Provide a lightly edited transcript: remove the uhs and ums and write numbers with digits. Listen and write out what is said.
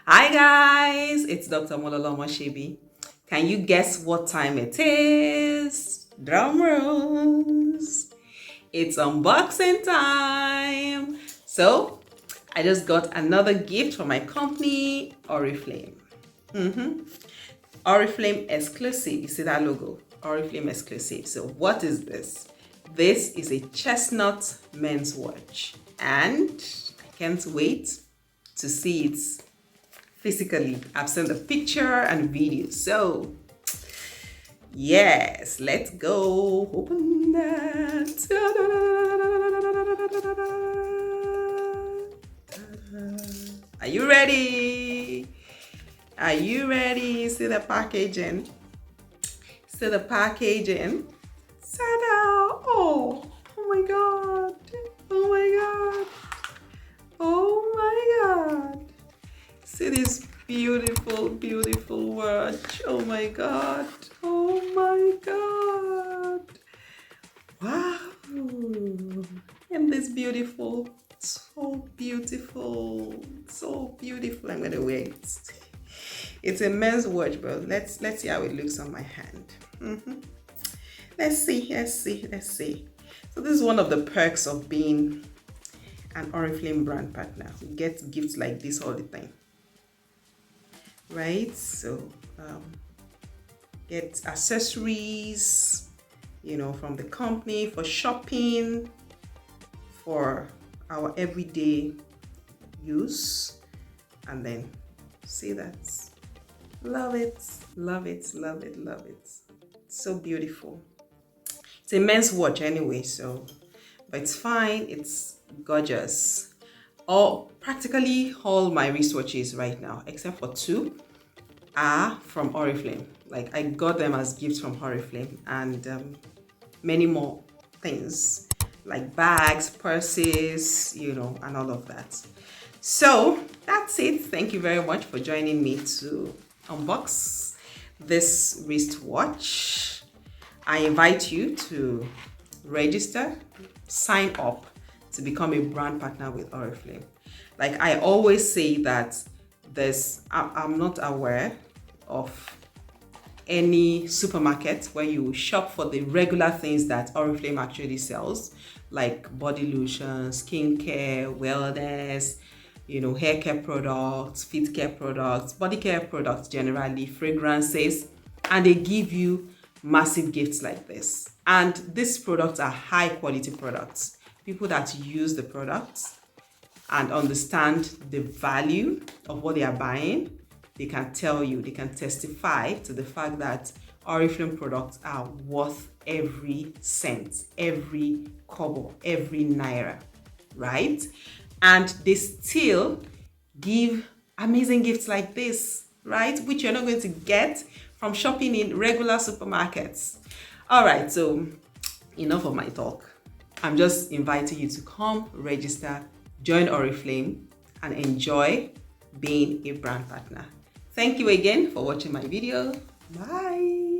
Hi guys, it's Dr. Mololoma Shebi. Can you guess what time it is? Drum rolls. It's unboxing time. So, I just got another gift from my company, Oriflame. Oriflame exclusive. You see that logo? Oriflame exclusive. So, what is this? This is a Chestnut men's watch, and I can't wait to see it physically. I've sent a picture and video. So, yes, let's go. Open that. Are you ready? Are you ready? See the packaging. See the packaging. Ta-da! Oh my god. Oh my god. Oh my god. See this beautiful, beautiful watch. Oh my god. Oh my god. Wow. And this beautiful. So beautiful. So beautiful. I'm gonna wear it. It's a men's watch, but let's see how it looks on my hand. Let's see. So this is one of the perks of being an Oriflame brand partner. We get gifts like this all the time, right? So get accessories, from the company for shopping, for our everyday use, and then see that. Love it, love it, love it, love it. So beautiful. It's a men's watch anyway, so but it's fine. It's gorgeous. Practically all my wristwatches right now, except for two, are from Oriflame. Like I got them as gifts from Oriflame, and many more things like bags, purses, and all of that. So that's it. Thank you very much for joining me to unbox this wristwatch. I invite you to register, sign up to become a brand partner with Oriflame. Like I always say that I'm not aware of any supermarket where you shop for the regular things that Oriflame actually sells, like body lotion, skincare, wellness, hair care products, fit care products, body care products generally, fragrances, and they give you massive gifts like this. And these products are high quality products. People that use the products and understand the value of what they are buying, they can tell you, they can testify to the fact that Oriflame products are worth every cent, every kobo, every naira, right? And they still give amazing gifts like this, right? Which you're not going to get from shopping in regular supermarkets. All right, so enough of my talk. I'm just inviting you to come register, join Oriflame, and enjoy being a brand partner. Thank you again for watching my video. Bye.